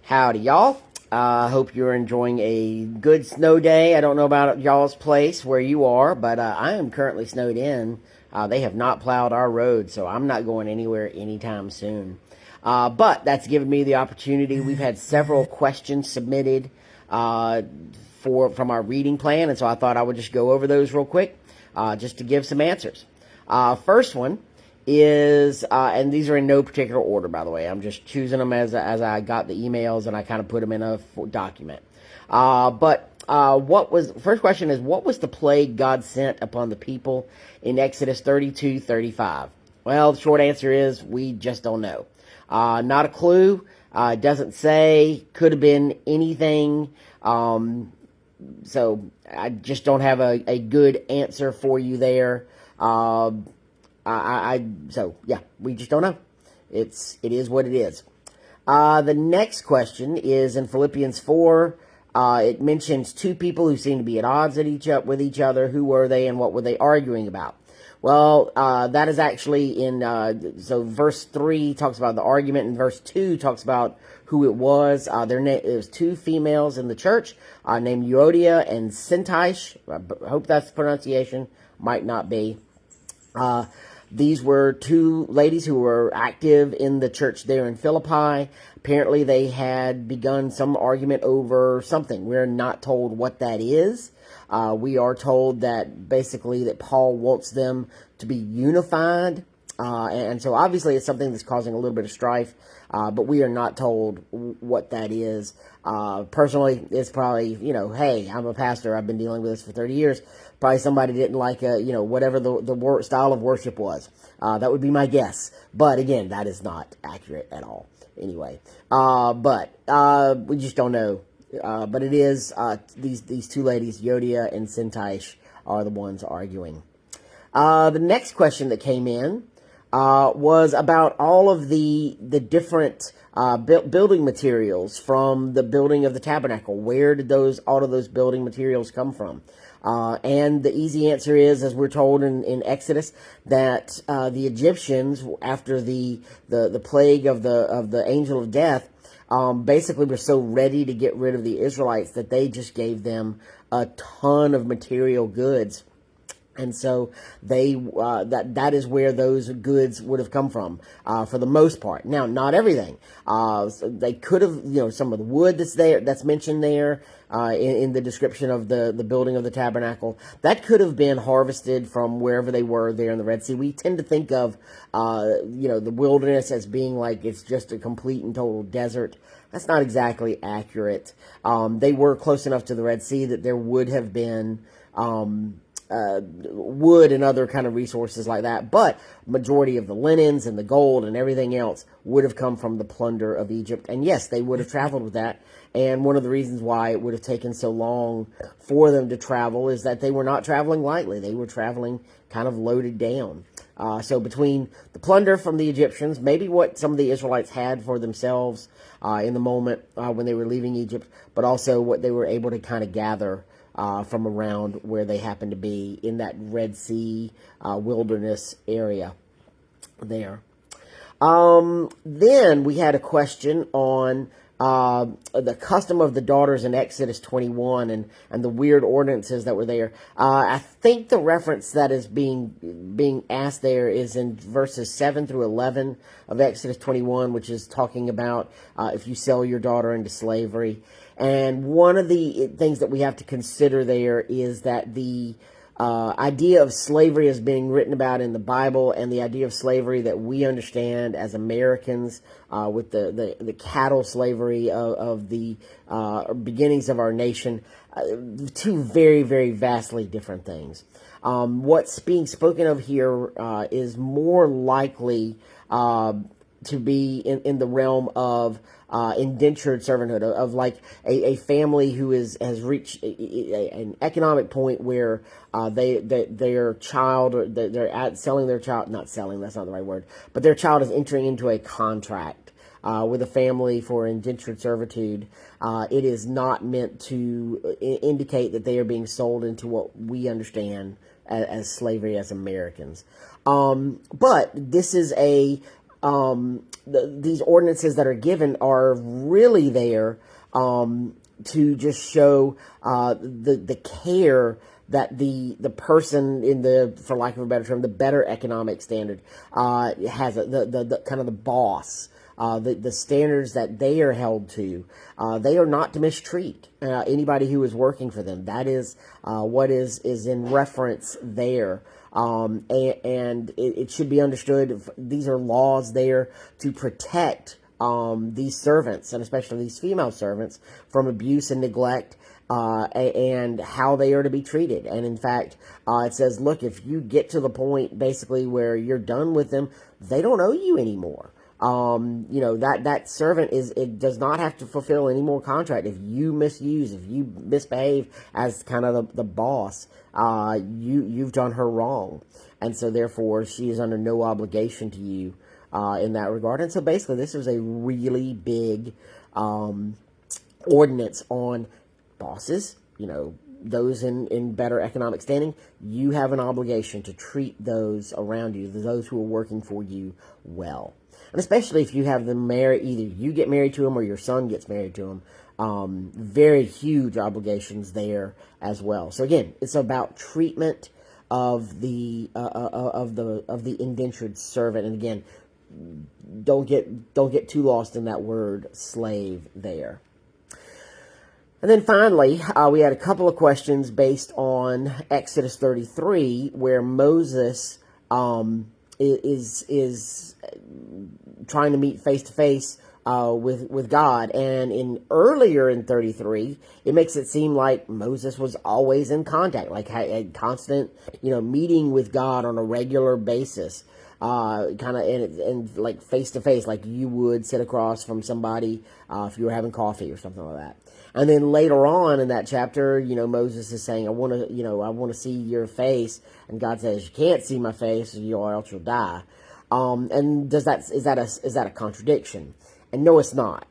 Howdy, y'all. Hope you're enjoying a good snow day. I don't know about y'all's place where you are, but I am currently snowed in. They have not plowed our road, so I'm not going anywhere anytime soon. But that's given me the opportunity. We've had several questions submitted from our reading plan, and so I thought I would just go over those real quick just to give some answers. First one is, and these are in no particular order, by the way. I'm just choosing them as I got the emails, and I kind of put them in a document. First question is, what was the plague God sent upon the people in Exodus 32:35? Well, the short answer is, we just don't know. Not a clue. It doesn't say. Could have been anything. So I just don't have a good answer for you there. So yeah, we just don't know. It is what it is. The next question is in Philippians 4. It mentions two people who seem to be at odds with each other. Who were they and what were they arguing about? Well, that is actually so verse 3 talks about the argument, and verse 2 talks about who it was. It was two females in the church, named Euodia and Syntyche. I hope that's the pronunciation. Might not be. These were two ladies who were active in the church there in Philippi. Apparently they had begun some argument over something. We're not told what that is. We are told that basically that Paul wants them to be unified. And so obviously it's something that's causing a little bit of strife, but we are not told what that is. Personally, it's probably, hey, I'm a pastor. I've been dealing with this for 30 years. Probably somebody didn't like, whatever the style of worship was. That would be my guess. But again, that is not accurate at all. Anyway, we just don't know. But it is, these two ladies, Euodia and Syntyche, are the ones arguing. The next question that came in was about all of the different building materials from the building of the tabernacle. Where did all of those building materials come from? And the easy answer is, as we're told in Exodus, that the Egyptians, after the plague of the angel of death, basically were so ready to get rid of the Israelites that they just gave them a ton of material goods. And so that is where those goods would have come from, for the most part. Now, not everything. So they could have, some of the wood that's mentioned there, in the description of the building of the tabernacle, that could have been harvested from wherever they were there in the Red Sea. We tend to think of, the wilderness as being like it's just a complete and total desert. That's not exactly accurate. They were close enough to the Red Sea that there would have been, wood and other kind of resources like that, but majority of the linens and the gold and everything else would have come from the plunder of Egypt. And yes, they would have traveled with that. And one of the reasons why it would have taken so long for them to travel is that they were not traveling lightly. They were traveling kind of loaded down. So between the plunder from the Egyptians, maybe what some of the Israelites had for themselves in the moment when they were leaving Egypt, but also what they were able to kind of gather from around where they happen to be in that Red Sea wilderness area there. Then we had a question on the custom of the daughters in Exodus 21 and the weird ordinances that were there. I think the reference that is being asked there is in verses 7 through 11 of Exodus 21, which is talking about if you sell your daughter into slavery. And one of the things that we have to consider there is that the idea of slavery is being written about in the Bible, and the idea of slavery that we understand as Americans with the cattle slavery of the beginnings of our nation, two very, very vastly different things. What's being spoken of here is more likely to be in the realm of indentured servanthood, of like a family who has reached an economic point where their child, or they're selling their child, not selling, that's not the right word, but their child is entering into a contract with a family for indentured servitude. It is not meant to indicate that they are being sold into what we understand as slavery as Americans. But this is these ordinances that are given are really there to just show the care that the person in the, for lack of a better term, the better economic standard has, the kind of the boss, the standards that they are held to. They are not to mistreat anybody who is working for them. That is what is in reference there. And it should be understood, these are laws there to protect these servants, and especially these female servants, from abuse and neglect, and how they are to be treated. And in fact, it says, look, if you get to the point basically where you're done with them, they don't owe you anymore. That servant it does not have to fulfill any more contract. If you misuse, if you misbehave as kind of the boss, you've done her wrong. And so therefore she is under no obligation to you, in that regard. And so basically this is a really big, ordinance on bosses, those in better economic standing. You have an obligation to treat those around you, those who are working for you, well. And especially if you have them married, either you get married to them or your son gets married to them. Very huge obligations there as well. So again, it's about treatment of the indentured servant. And again, don't get too lost in that word slave there. And then finally, we had a couple of questions based on Exodus 33, where Moses is trying to meet face to face with God. And earlier in 33, it makes it seem like Moses was always in contact, like had constant, meeting with God on a regular basis, kind of and like face to face, like you would sit across from somebody if you were having coffee or something like that. And then later on in that chapter, Moses is saying, I want to see your face. And God says, you can't see my face or else you'll die. And is that a contradiction? And no, it's not.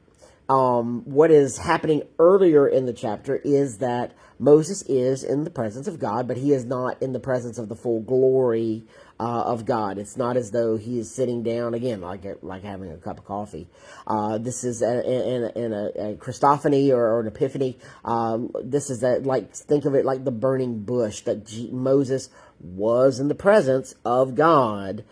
What is happening earlier in the chapter is that Moses is in the presence of God, but he is not in the presence of the full glory of God. It's not as though he is sitting down, again, like having a cup of coffee. This is in a Christophany or an Epiphany. This is think of it like the burning bush, that Moses was in the presence of God,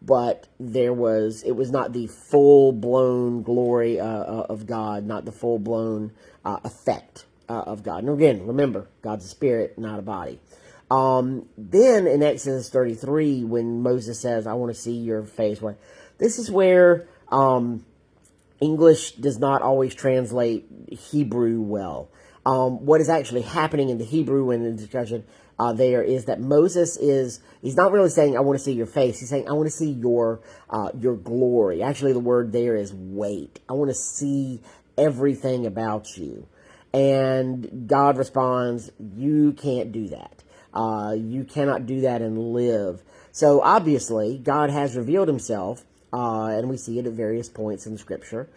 but it was not the full-blown glory of God, not the full-blown effect of God. And again, remember, God's a spirit, not a body. Then in Exodus 33, when Moses says, I want to see your face, this is where English does not always translate Hebrew well. What is actually happening in the Hebrew and in the discussion there is that Moses he's not really saying, I want to see your face. He's saying, I want to see your glory. Actually, the word there is weight. I want to see everything about you. And God responds, you can't do that. You cannot do that and live. So obviously, God has revealed himself, and we see it at various points in Scripture.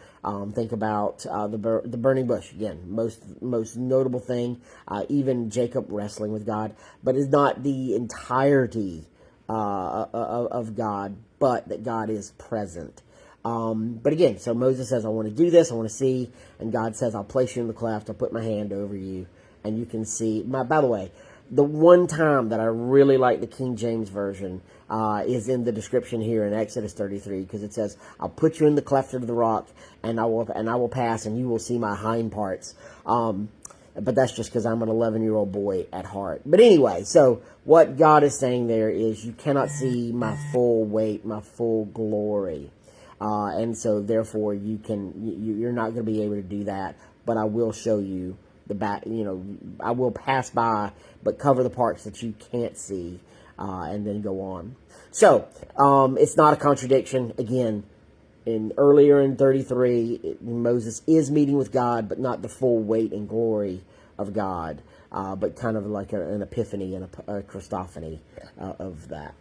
Think about the burning bush. Again, most notable thing, even Jacob wrestling with God, but it's not the entirety of God, but that God is present. But again, so Moses says, I want to do this, I want to see, and God says, I'll place you in the cleft, I'll put my hand over you, and you can see. By the way, the one time that I really like the King James Version is in the description here in Exodus 33, because it says, I'll put you in the cleft of the rock, and I will pass, and you will see my hind parts. But that's just because I'm an 11-year-old boy at heart. But anyway, so what God is saying there is, you cannot see my full weight, my full glory. And so therefore you're not going to be able to do that, but I will show you the back, I will pass by, but cover the parts that you can't see, and then go on. So, it's not a contradiction. Again, earlier in 33, Moses is meeting with God, but not the full weight and glory of God, but kind of like an epiphany and a Christophany of that.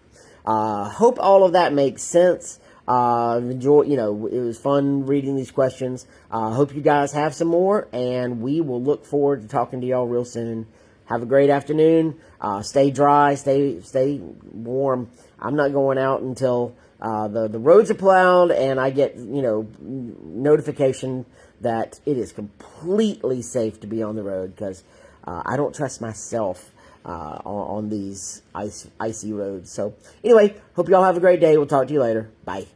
Hope all of that makes sense. Enjoy, it was fun reading these questions. Hope you guys have some more, and we will look forward to talking to y'all real soon. Have a great afternoon. Stay dry, stay warm. I'm not going out until The roads are plowed, and I get, notification that it is completely safe to be on the road, because I don't trust myself on these icy roads. So anyway, hope you all have a great day. We'll talk to you later. Bye.